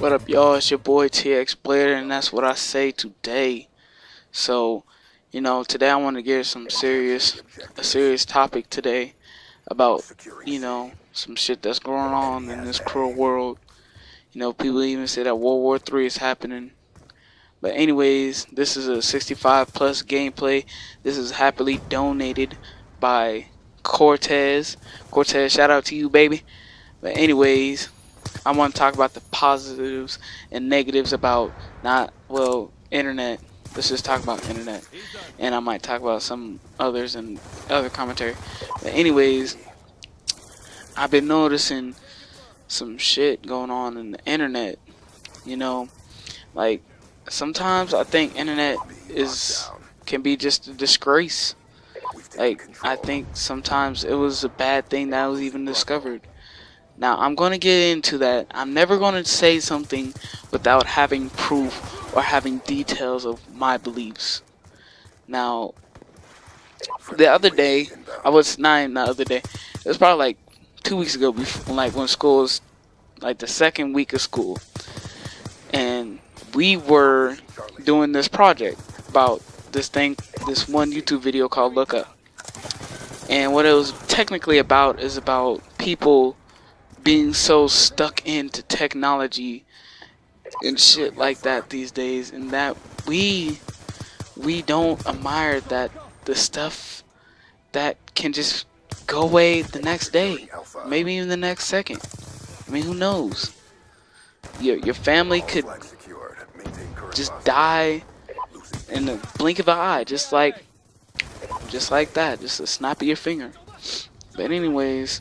What up, y'all? It's your boy TX Blair, and that's what I say today. So, today I want to get a serious topic today about, some shit that's going on in this cruel world. People even say that World War III is happening. But anyways, this is a 65 plus gameplay. This is happily donated by Cortez. Cortez, shout out to you, baby. But anyways, I want to talk about the positives and negatives about internet. Let's just talk about internet, and I might talk about some others and other commentary. But anyways, I've been noticing some shit going on in the internet. You know, like sometimes I think internet can be just a disgrace. Like I think sometimes it was a bad thing that was even discovered. Now, I'm going to get into that. I'm never going to say something without having proof or having details of my beliefs. Now, the other day, not the other day, it was probably like 2 weeks ago, before, like when school was like the second week of school. And we were doing this project about this one YouTube video called Look Up. And what it was technically about is about people being so stuck into technology and shit like that these days, and that we don't admire that the stuff that can just go away the next day, maybe even the next second. I mean, who knows? Your family could just die in the blink of an eye, just like that, just a snap of your finger. But anyways,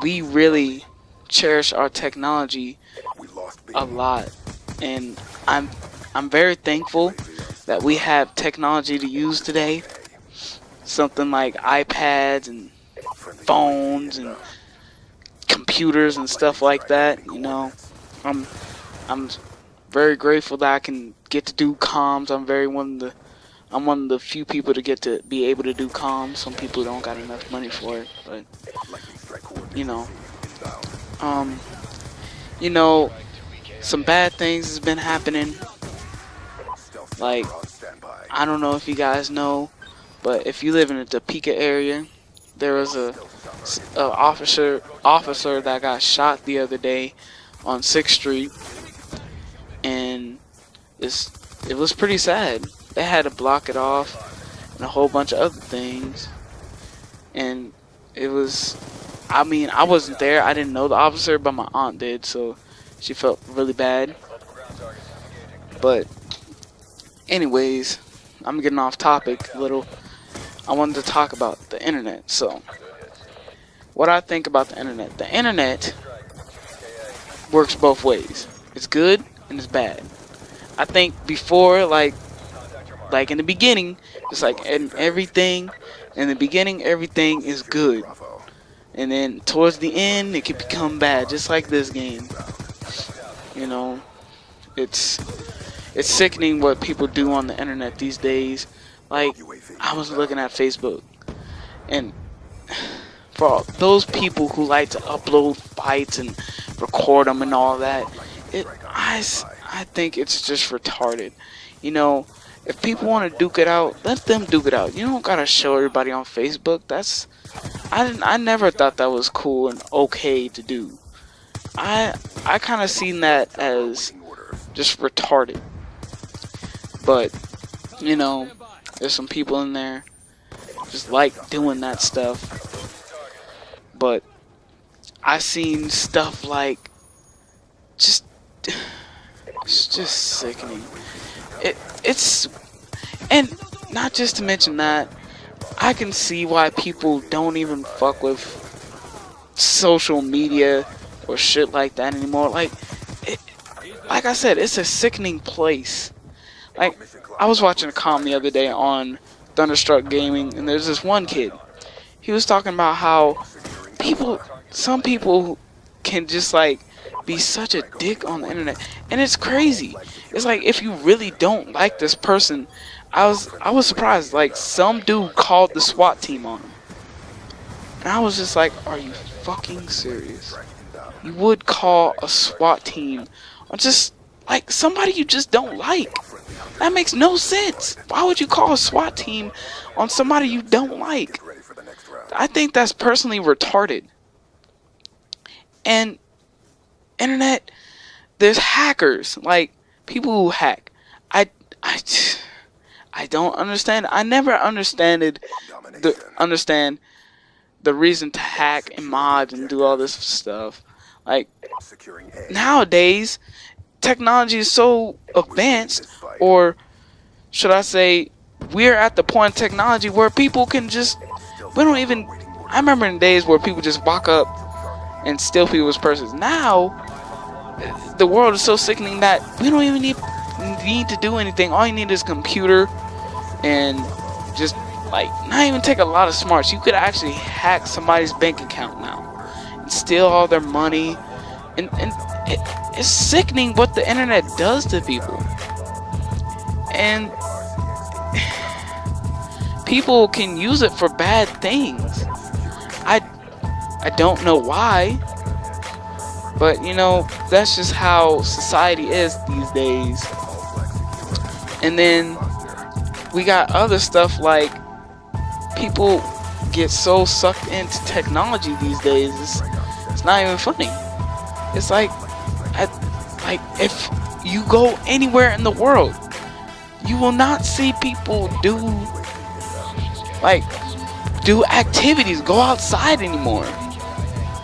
we really cherish our technology a lot, and I'm very thankful that we have technology to use today. Something like iPads and phones and computers and stuff like that. I'm very grateful that I can get to do comms. I'm one of the few people to get to be able to do comms. Some people don't got enough money for it, but um, some bad things has been happening. Like, I don't know if you guys know, but if you live in the Topeka area, there was a officer that got shot the other day on 6th Street, and it was pretty sad. They had to block it off and a whole bunch of other things, and it was, I mean, I wasn't there. I didn't know the officer, but my aunt did, so she felt really bad. But anyways, I'm getting off topic a little. I wanted to talk about the internet. So what I think about the internet works both ways. It's good and it's bad. I think before, like in the beginning, just like in the beginning everything is good, and then towards the end it can become bad, just like this game. It's sickening what people do on the internet these days. Like, I was looking at Facebook, and for all those people who like to upload fights and record them and all that, I think it's just retarded. If people want to duke it out, let them duke it out. You don't gotta show everybody on Facebook. I never thought that was cool and okay to do. I kind of seen that as just retarded. But there's some people in there just like doing that stuff. But I seen stuff like it's just sickening. It's and not just to mention that, I can see why people don't even fuck with social media or shit like that anymore. Like I said, it's a sickening place. Like, I was watching a comm the other day on Thunderstruck Gaming, and there's this one kid. He was talking about how some people can just like be such a dick on the internet, and it's crazy. It's like, if you really don't like this person, I was surprised. Like, some dude called the SWAT team on him, and I was just like, are you fucking serious? you would call a SWAT team on just like somebody you just don't like. That makes no sense. Why would you call a SWAT team on somebody you don't like? I think that's personally retarded. And internet, there's hackers, like people who hack. I I I don't understand. I never understand the reason to hack and mod and do all this stuff. Like nowadays, technology is so advanced, or should I say, we're at the point of technology where people can just, we don't even, I remember in days where people just walk up and steal people's purses. Now, the world is so sickening that we don't even need to do anything. All you need is a computer and just like not even take a lot of smarts. You could actually hack somebody's bank account now and steal all their money, and it's sickening what the internet does to people. And people can use it for bad things. I don't know why, but you know, that's just how society is these days. And then we got other stuff like people get so sucked into technology these days. It's not even funny. It's like if you go anywhere in the world, you will not see people do activities, go outside anymore.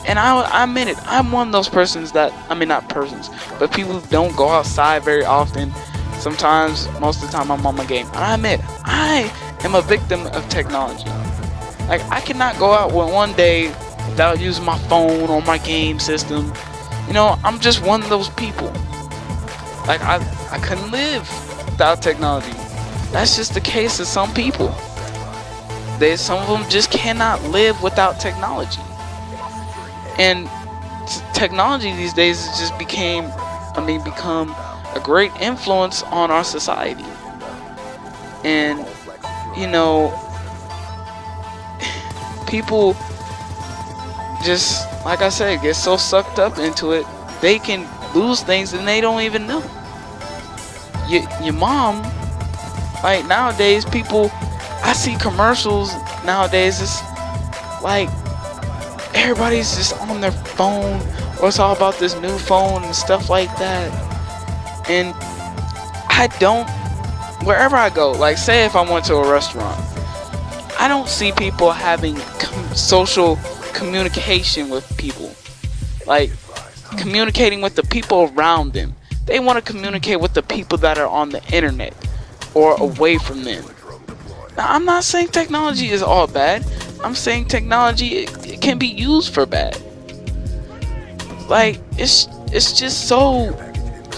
And I admit it, I'm one of those persons that, I mean not persons, but people who don't go outside very often. Sometimes, most of the time I'm on my game. And I admit, I am a victim of technology. Like, I cannot go out one day without using my phone or my game system. You know, I'm just one of those people. Like, I couldn't live without technology. That's just the case of some people. Some of them just cannot live without technology. And technology these days has just become a great influence on our society. And, you know, people just, like I said, get so sucked up into it, they can lose things and they don't even know. Your mom, like nowadays, people, I see commercials nowadays, it's like everybody's just on their phone, or it's all about this new phone and stuff like that. And wherever I go, like say if I went to a restaurant, I don't see people having social communication with people, like communicating with the people around them. They want to communicate with the people that are on the internet or away from them. Now, I'm not saying technology is all bad. I'm saying technology, it can be used for bad. Like, it's just so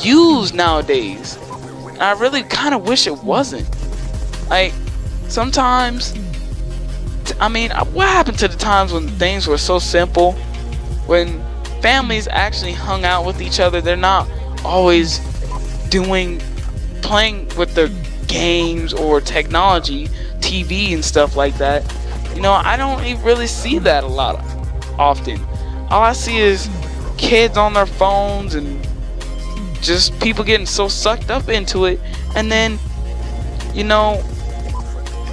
used nowadays. And I really kind of wish it wasn't. Like, sometimes, I mean, what happened to the times when things were so simple? When families actually hung out with each other, they're not always playing with their games or technology, TV and stuff like that. You know, I don't even really see that a lot often. All I see is kids on their phones and just people getting so sucked up into it. And then, you know,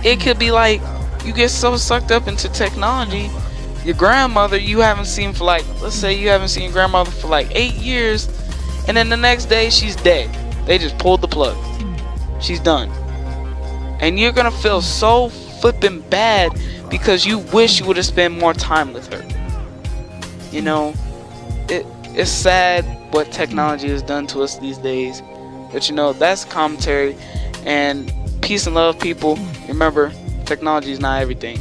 it could be like you get so sucked up into technology, your grandmother you haven't seen for like, let's say you haven't seen your grandmother for like 8 years, and then the next day she's dead. They just pulled the plug. She's done. And you're gonna feel so flippin' bad because you wish you would have spent more time with her. You know, it's sad what technology has done to us these days. But you know, that's commentary. And peace and love, people. Remember, technology is not everything.